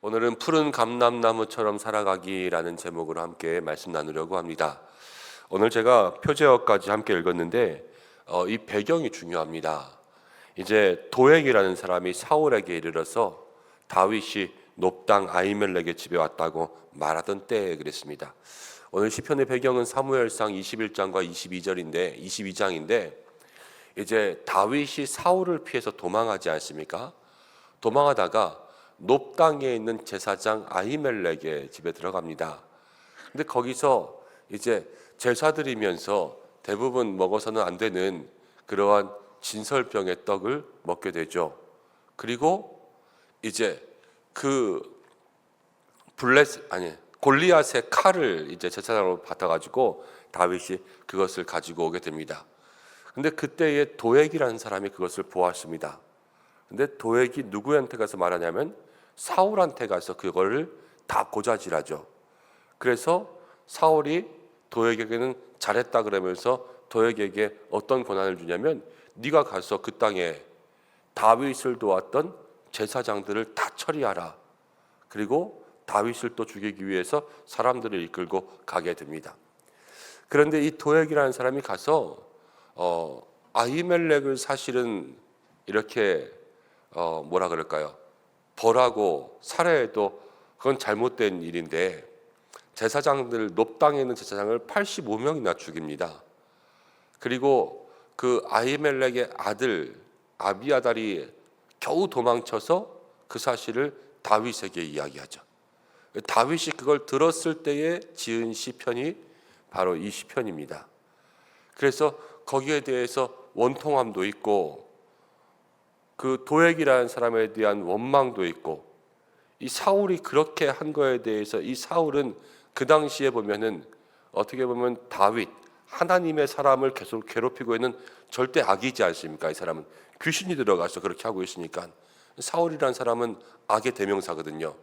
오늘은 푸른 감람나무처럼 살아가기라는 제목으로 함께 말씀 나누려고 합니다. 오늘 제가 표제어까지 함께 읽었는데 이 배경이 중요합니다. 이제 도액이라는 사람이 사울에게 이르러서 다윗이 높당 아히멜렉의 집에 왔다고 말하던 때에 그랬습니다. 오늘 시편의 배경은 사무엘상 21장과 22장인데 이제 다윗이 사울을 피해서 도망하지 않습니까? 도망하다가 높당에 있는 제사장 아히멜렉의 집에 들어갑니다. 근데 거기서 이제 제사 드리면서 대부분 먹어서는 안 되는 그러한 진설병의 떡을 먹게 되죠. 그리고 이제 골리앗의 칼을 이제 제사장으로 받아가지고 다윗이 그것을 가지고 오게 됩니다. 근데 그때에 도액이라는 사람이 그것을 보았습니다. 근데 도액이 누구한테 가서 말하냐면 사울한테 가서 그거를 다 고자질하죠. 그래서 사울이 도액에게는 잘했다 그러면서 도액에게 어떤 권한을 주냐면 네가 가서 그 땅에 다윗을 도왔던 제사장들을 다 처리하라. 그리고 다윗을 또 죽이기 위해서 사람들을 이끌고 가게 됩니다. 그런데 이 도액이라는 사람이 가서 아히멜렉을 사실은 이렇게 뭐라 그럴까요? 벌하고 살해해도 그건 잘못된 일인데 제사장들 높당에 있는 제사장을 85명이나 죽입니다. 그리고 그 아히멜렉의 아들 아비아달이 겨우 도망쳐서 그 사실을 다윗에게 이야기하죠. 다윗이 그걸 들었을 때에 지은 시편이 바로 이 시편입니다. 그래서 거기에 대해서 원통함도 있고 그 도액이라는 사람에 대한 원망도 있고 이 사울이 그렇게 한 거에 대해서 이 사울은 그 당시에 보면은 어떻게 보면 다윗 하나님의 사람을 계속 괴롭히고 있는 절대 악이지 않습니까? 이 사람은 귀신이 들어가서 그렇게 하고 있으니까 사울이라는 사람은 악의 대명사거든요.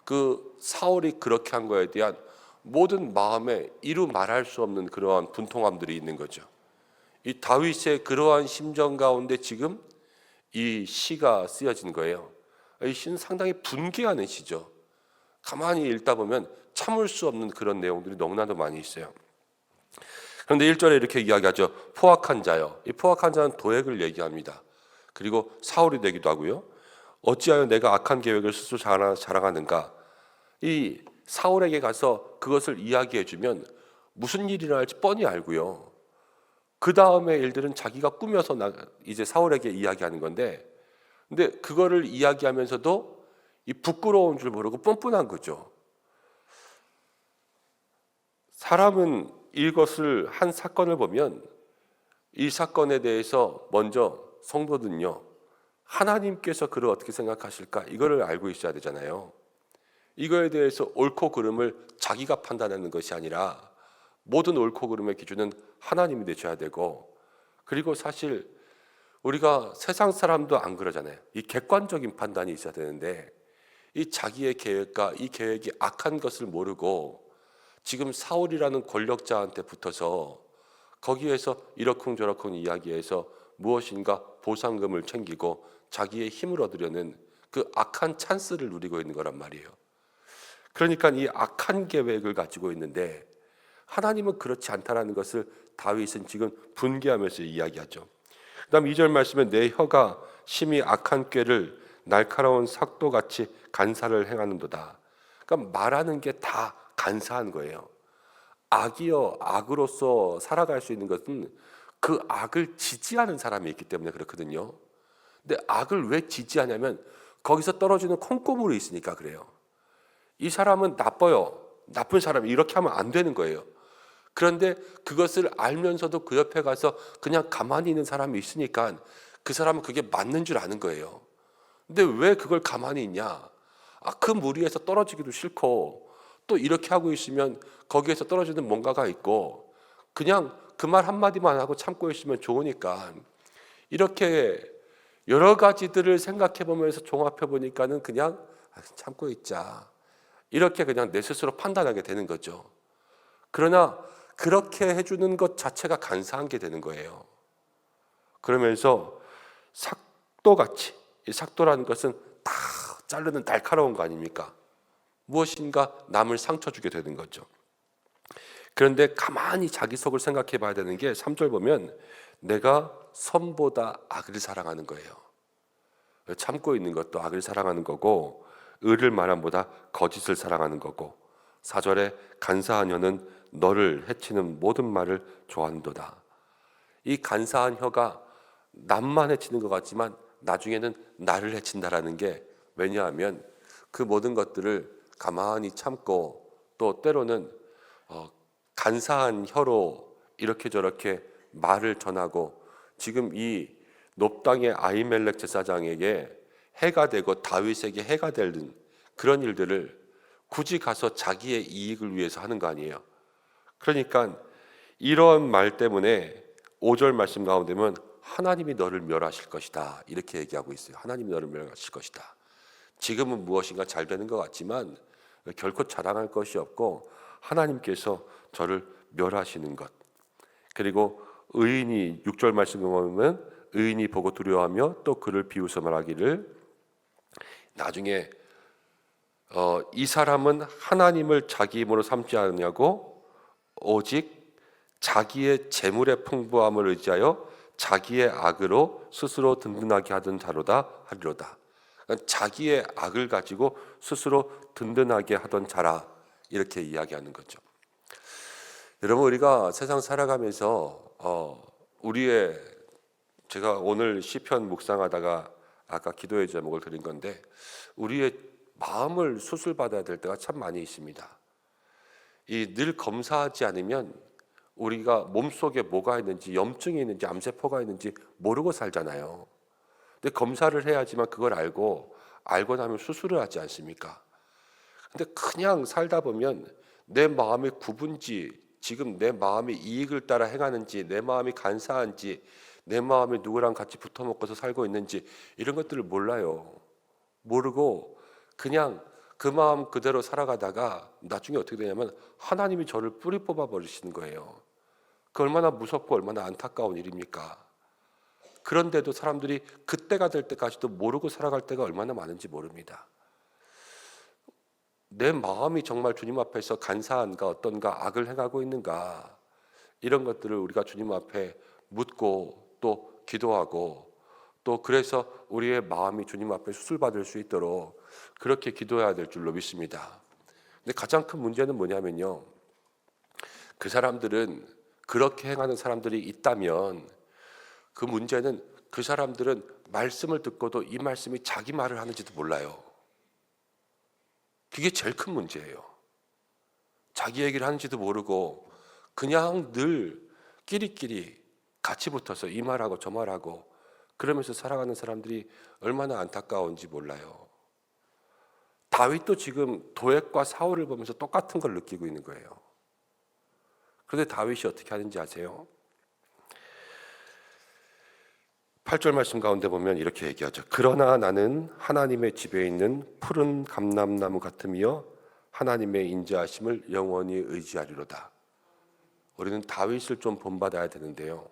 그 사울이 그렇게 한 거에 대한 모든 마음에 이루 말할 수 없는 그러한 분통함들이 있는 거죠. 이 다윗의 그러한 심정 가운데 지금 이 시가 쓰여진 거예요. 이 시는 상당히 분개하는 시죠. 가만히 읽다 보면 참을 수 없는 그런 내용들이 너무나도 많이 있어요. 그런데 1절에 이렇게 이야기하죠. 포악한 자요. 이 포악한 자는 도액을 얘기합니다. 그리고 사울이 되기도 하고요. 어찌하여 내가 악한 계획을 스스로 자랑하는가. 이 사울에게 가서 그것을 이야기해 주면 무슨 일이 일어날지 뻔히 알고요. 그 다음의 일들은 자기가 꾸며서 이제 사울에게 이야기하는 건데, 근데 그거를 이야기하면서도 이 부끄러운 줄 모르고 뻔뻔한 거죠. 사람은 이것을 한 사건을 보면 이 사건에 대해서 먼저 성도는요, 하나님께서 그를 어떻게 생각하실까 이거를 알고 있어야 되잖아요. 이거에 대해서 옳고 그름을 자기가 판단하는 것이 아니라 모든 옳고 그름의 기준은 하나님이 되셔야 되고, 그리고 사실 우리가 세상 사람도 안 그러잖아요. 이 객관적인 판단이 있어야 되는데 이 자기의 계획과 이 계획이 악한 것을 모르고 지금 사울이라는 권력자한테 붙어서 거기에서 이러쿵저러쿵 이야기해서 무엇인가 보상금을 챙기고 자기의 힘을 얻으려는 그 악한 찬스를 누리고 있는 거란 말이에요. 그러니까 이 악한 계획을 가지고 있는데 하나님은 그렇지 않다라는 것을 다윗은 지금 분개하면서 이야기하죠. 그 다음 2절 말씀에 내 혀가 심히 악한 꾀를 날카로운 삭도같이 간사를 행하는도다. 그러니까 말하는 게 다 간사한 거예요. 악이요, 악으로서 살아갈 수 있는 것은 그 악을 지지하는 사람이 있기 때문에 그렇거든요. 근데 악을 왜 지지하냐면 거기서 떨어지는 콩고물이 있으니까 그래요. 이 사람은 나빠요. 나쁜 사람이 이렇게 하면 안 되는 거예요. 그런데 그것을 알면서도 그 옆에 가서 그냥 가만히 있는 사람이 있으니까 그 사람은 그게 맞는 줄 아는 거예요. 근데 왜 그걸 가만히 있냐? 그 무리에서 떨어지기도 싫고 또 이렇게 하고 있으면 거기에서 떨어지는 뭔가가 있고 그냥 그 말 한마디만 하고 참고 있으면 좋으니까 이렇게 여러 가지들을 생각해 보면서 종합해 보니까는 그냥 참고 있자. 이렇게 그냥 내 스스로 판단하게 되는 거죠. 그러나 그렇게 해주는 것 자체가 간사한 게 되는 거예요. 그러면서 삭도같이, 이 삭도라는 것은 다 자르는 날카로운 거 아닙니까? 무엇인가 남을 상처 주게 되는 거죠. 그런데 가만히 자기 속을 생각해 봐야 되는 게 3절 보면 내가 선보다 악을 사랑하는 거예요. 참고 있는 것도 악을 사랑하는 거고 의를 말함보다 거짓을 사랑하는 거고 4절에 간사한 혀는 너를 해치는 모든 말을 좋아하는도다. 이 간사한 혀가 남만 해치는 것 같지만 나중에는 나를 해친다라는 게 왜냐하면 그 모든 것들을 가만히 참고 또 때로는 간사한 혀로 이렇게 저렇게 말을 전하고 지금 이 놉당의 아히멜렉 제사장에게 해가 되고 다윗에게 해가 되는 그런 일들을 굳이 가서 자기의 이익을 위해서 하는 거 아니에요. 그러니까 이런 말 때문에 5절 말씀 가운데 보면 하나님이 너를 멸하실 것이다 이렇게 얘기하고 있어요. 하나님이 너를 멸하실 것이다. 지금은 무엇인가 잘 되는 것 같지만 결코 자랑할 것이 없고 하나님께서 저를 멸하시는 것. 그리고 의인이 6절 말씀을 보면 의인이 보고 두려워하며 또 그를 비웃어 말하기를 나중에 이 사람은 하나님을 자기 힘으로 삼지 않느냐고 오직 자기의 재물의 풍부함을 의지하여 자기의 악으로 스스로 든든하게 하던 자로다 하리로다. 그러니까 자기의 악을 가지고 스스로 든든하게 하던 자라 이렇게 이야기하는 거죠. 여러분 우리가 세상 살아가면서 우리의 제가 오늘 시편 묵상하다가 아까 기도의 제목을 드린 건데 우리의 마음을 수술받아야 될 때가 참 많이 있습니다. 이 늘 검사하지 않으면 우리가 몸속에 뭐가 있는지 염증이 있는지 암세포가 있는지 모르고 살잖아요. 근데 검사를 해야지만 그걸 알고 나면 수술을 하지 않습니까? 근데 그냥 살다 보면 내 마음의 구분지 지금 내 마음이 이익을 따라 행하는지 내 마음이 간사한지 내 마음이 누구랑 같이 붙어 먹고서 살고 있는지 이런 것들을 몰라요. 모르고 그냥 그 마음 그대로 살아가다가 나중에 어떻게 되냐면 하나님이 저를 뿌리 뽑아 버리시는 거예요. 그 얼마나 무섭고 얼마나 안타까운 일입니까? 그런데도 사람들이 그때가 될 때까지도 모르고 살아갈 때가 얼마나 많은지 모릅니다. 내 마음이 정말 주님 앞에서 간사한가 어떤가 악을 행하고 있는가 이런 것들을 우리가 주님 앞에 묻고 또 기도하고 또 그래서 우리의 마음이 주님 앞에 수술받을 수 있도록 그렇게 기도해야 될 줄로 믿습니다. 근데 가장 큰 문제는 뭐냐면요. 그 사람들은 그렇게 행하는 사람들이 있다면 그 문제는 그 사람들은 말씀을 듣고도 이 말씀이 자기 말을 하는지도 몰라요. 그게 제일 큰 문제예요. 자기 얘기를 하는지도 모르고 그냥 늘 끼리끼리 같이 붙어서 이 말하고 저 말하고 그러면서 살아가는 사람들이 얼마나 안타까운지 몰라요. 다윗도 지금 도액과 사울을 보면서 똑같은 걸 느끼고 있는 거예요. 그런데 다윗이 어떻게 하는지 아세요? 8절 말씀 가운데 보면 이렇게 얘기하죠. 그러나 나는 하나님의 집에 있는 푸른 감람나무 같으며 하나님의 인자하심을 영원히 의지하리로다. 우리는 다윗을 좀 본받아야 되는데요.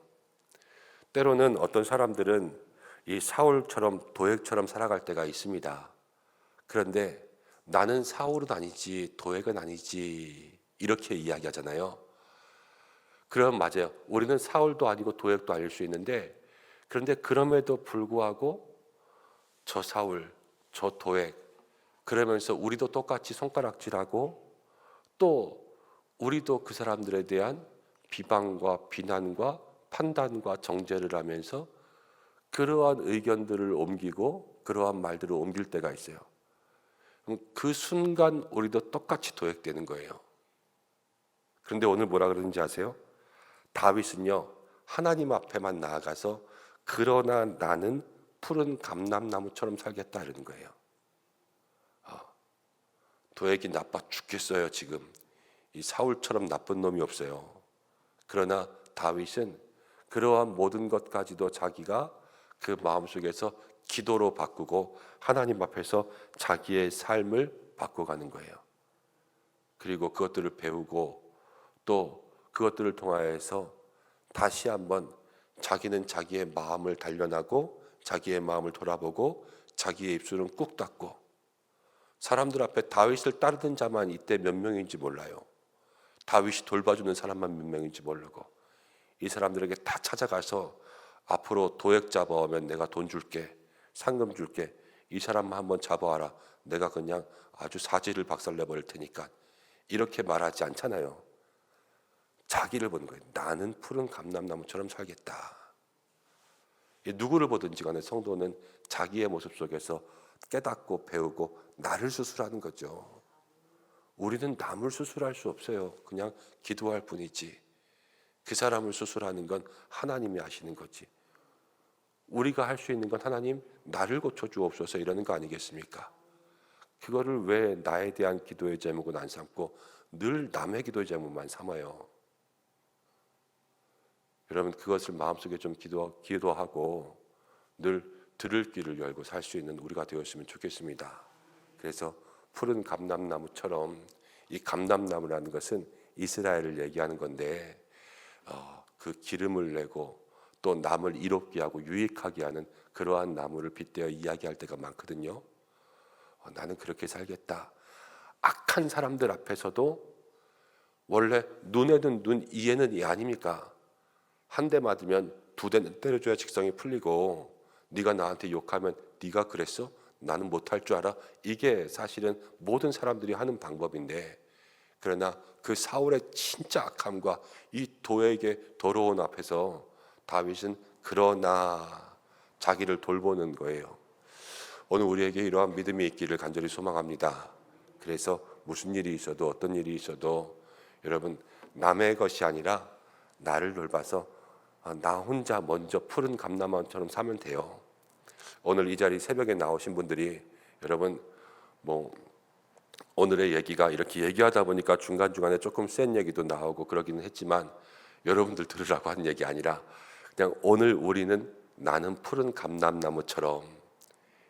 때로는 어떤 사람들은 이 사울처럼 도액처럼 살아갈 때가 있습니다. 그런데 나는 사울은 아니지 도액은 아니지 이렇게 이야기하잖아요. 그럼 맞아요. 우리는 사울도 아니고 도액도 아닐 수 있는데 그런데 그럼에도 불구하고 저 사울, 저 도액 그러면서 우리도 똑같이 손가락질하고 또 우리도 그 사람들에 대한 비방과 비난과 판단과 정죄를 하면서 그러한 의견들을 옮기고 그러한 말들을 옮길 때가 있어요. 그럼 그 순간 우리도 똑같이 도액되는 거예요. 그런데 오늘 뭐라 그러는지 아세요? 다윗은요 하나님 앞에만 나아가서 그러나 나는 푸른 감람나무처럼 살겠다 이러는 거예요. 도액이 나빠 죽겠어요. 지금 이 사울처럼 나쁜 놈이 없어요. 그러나 다윗은 그러한 모든 것까지도 자기가 그 마음속에서 기도로 바꾸고 하나님 앞에서 자기의 삶을 바꿔가는 거예요. 그리고 그것들을 배우고 또 그것들을 통하여서 다시 한번 자기는 자기의 마음을 단련하고 자기의 마음을 돌아보고 자기의 입술은 꾹 닫고 사람들 앞에 다윗을 따르던 자만 이때 몇 명인지 몰라요. 다윗이 돌봐주는 사람만 몇 명인지 모르고 이 사람들에게 다 찾아가서 앞으로 도액 잡아오면 내가 돈 줄게, 상금 줄게, 이 사람만 한번 잡아와라, 내가 그냥 아주 사지를 박살내버릴 테니까, 이렇게 말하지 않잖아요. 자기를 보는 거예요. 나는 푸른 감람나무처럼 살겠다. 누구를 보든지 간에 성도는 자기의 모습 속에서 깨닫고 배우고 나를 수술하는 거죠. 우리는 남을 수술할 수 없어요. 그냥 기도할 뿐이지. 그 사람을 수술하는 건 하나님이 하시는 거지. 우리가 할 수 있는 건 하나님 나를 고쳐주옵소서 이러는 거 아니겠습니까? 그거를 왜 나에 대한 기도의 제목은 안 삼고 늘 남의 기도의 제목만 삼아요? 여러분, 그것을 마음속에 좀 기도하고 늘 들을 귀를 열고 살 수 있는 우리가 되었으면 좋겠습니다. 그래서 푸른 감람나무처럼, 이 감람나무라는 것은 이스라엘을 얘기하는 건데 그 기름을 내고 또 남을 이롭게 하고 유익하게 하는 그러한 나무를 빗대어 이야기할 때가 많거든요. 나는 그렇게 살겠다. 악한 사람들 앞에서도 원래 눈에는 눈, 이에는 이 아닙니까? 한 대 맞으면 두 대는 때려줘야 직성이 풀리고, 네가 나한테 욕하면 네가 그랬어? 나는 못할 줄 알아? 이게 사실은 모든 사람들이 하는 방법인데, 그러나 그 사울의 진짜 악함과 이 도에게 더러운 앞에서 다윗은 그러나 자기를 돌보는 거예요. 오늘 우리에게 이러한 믿음이 있기를 간절히 소망합니다. 그래서 무슨 일이 있어도 어떤 일이 있어도 여러분, 남의 것이 아니라 나를 돌봐서 나 혼자 먼저 푸른 감람나무처럼 사면 돼요. 오늘 이 자리 새벽에 나오신 분들이 여러분, 오늘의 얘기가 이렇게 얘기하다 보니까 중간중간에 조금 센 얘기도 나오고 그러기는 했지만, 여러분들 들으라고 하는 얘기 아니라 그냥 오늘 우리는 나는 푸른 감람나무처럼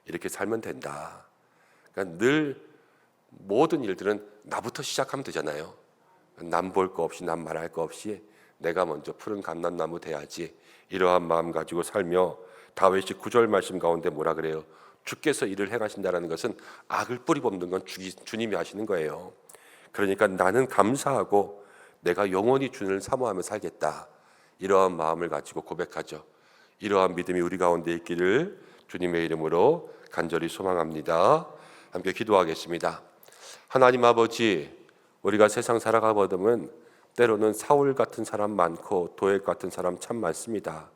이렇게 살면 된다. 그러니까 늘 모든 일들은 나부터 시작하면 되잖아요. 남 볼 거 없이, 남 말할 거 없이 내가 먼저 푸른 감람나무 돼야지, 이러한 마음 가지고 살며, 다윗이 9절 말씀 가운데 뭐라 그래요? 주께서 일을 행하신다는 것은 악을 뿌리 뽑는 건 주님이 하시는 거예요. 그러니까 나는 감사하고 내가 영원히 주님을 사모하며 살겠다, 이러한 마음을 가지고 고백하죠. 이러한 믿음이 우리 가운데 있기를 주님의 이름으로 간절히 소망합니다. 함께 기도하겠습니다. 하나님 아버지, 우리가 세상 살아가보면 때로는 사울 같은 사람 많고 도액 같은 사람 참 많습니다.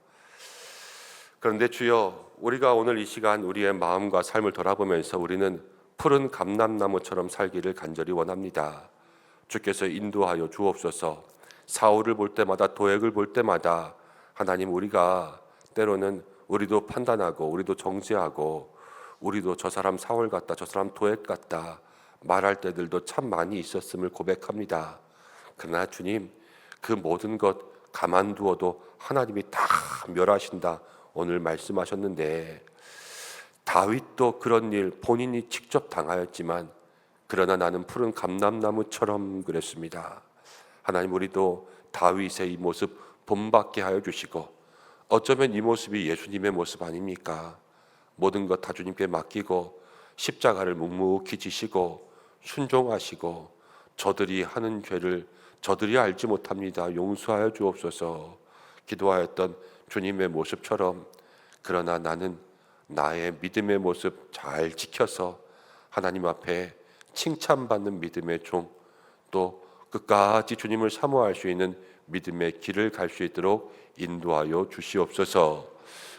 그런데 주여, 우리가 오늘 이 시간 우리의 마음과 삶을 돌아보면서 우리는 푸른 감람나무처럼 살기를 간절히 원합니다. 주께서 인도하여 주옵소서. 사울을 볼 때마다, 도액을 볼 때마다 하나님, 우리가 때로는 우리도 판단하고 우리도 정죄하고 우리도 저 사람 사울 같다, 저 사람 도액 같다 말할 때들도 참 많이 있었음을 고백합니다. 그러나 주님, 그 모든 것 가만두어도 하나님이 다 멸하신다 오늘 말씀하셨는데, 다윗도 그런 일 본인이 직접 당하였지만 그러나 나는 푸른 감람나무처럼 그랬습니다. 하나님, 우리도 다윗의 이 모습 본받게 하여 주시고, 어쩌면 이 모습이 예수님의 모습 아닙니까? 모든 것 다 주님께 맡기고 십자가를 묵묵히 지시고 순종하시고, 저들이 하는 죄를 저들이 알지 못합니다, 용서하여 주옵소서 기도하였던 주님의 모습처럼, 그러나 나는 나의 믿음의 모습 잘 지켜서 하나님 앞에 칭찬받는 믿음의 종, 또 끝까지 주님을 사모할 수 있는 믿음의 길을 갈 수 있도록 인도하여 주시옵소서.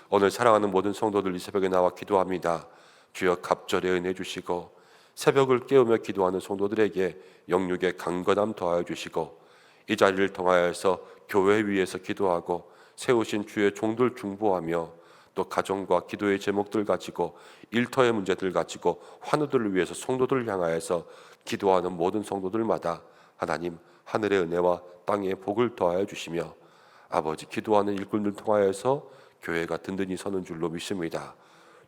오늘 사랑하는 모든 성도들 이 새벽에 나와 기도합니다. 주여, 갑절에 은혜 주시고 새벽을 깨우며 기도하는 성도들에게 영육의 강건함 더하여 주시고, 이 자리를 통하여서 교회 위에서 기도하고 세우신 주의 종들 중보하며, 또 가정과 기도의 제목들 가지고, 일터의 문제들 가지고, 환우들을 위해서 성도들을 향하여서 기도하는 모든 성도들마다 하나님 하늘의 은혜와 땅의 복을 더하여 주시며, 아버지, 기도하는 일꾼들 통하여서 교회가 든든히 서는 줄로 믿습니다.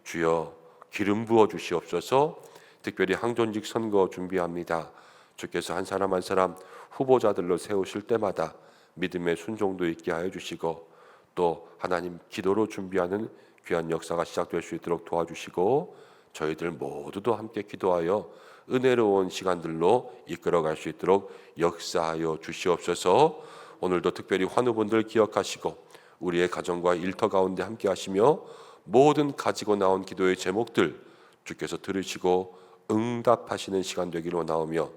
주여, 기름 부어 주시옵소서. 특별히 항존직 선거 준비합니다. 주께서 한 사람 한 사람 후보자들로 세우실 때마다 믿음의 순종도 있게 하여 주시고, 또 하나님 기도로 준비하는 귀한 역사가 시작될 수 있도록 도와주시고, 저희들 모두도 함께 기도하여 은혜로운 시간들로 이끌어갈 수 있도록 역사하여 주시옵소서. 오늘도 특별히 환우분들 기억하시고 우리의 가정과 일터 가운데 함께 하시며 모든 가지고 나온 기도의 제목들 주께서 들으시고 응답하시는 시간 되기로 나오며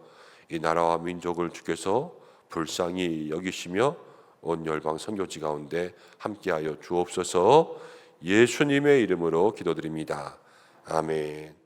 이 나라와 민족을 주께서 불쌍히 여기시며 온 열방 선교지 가운데 함께하여 주옵소서. 예수님의 이름으로 기도드립니다. 아멘.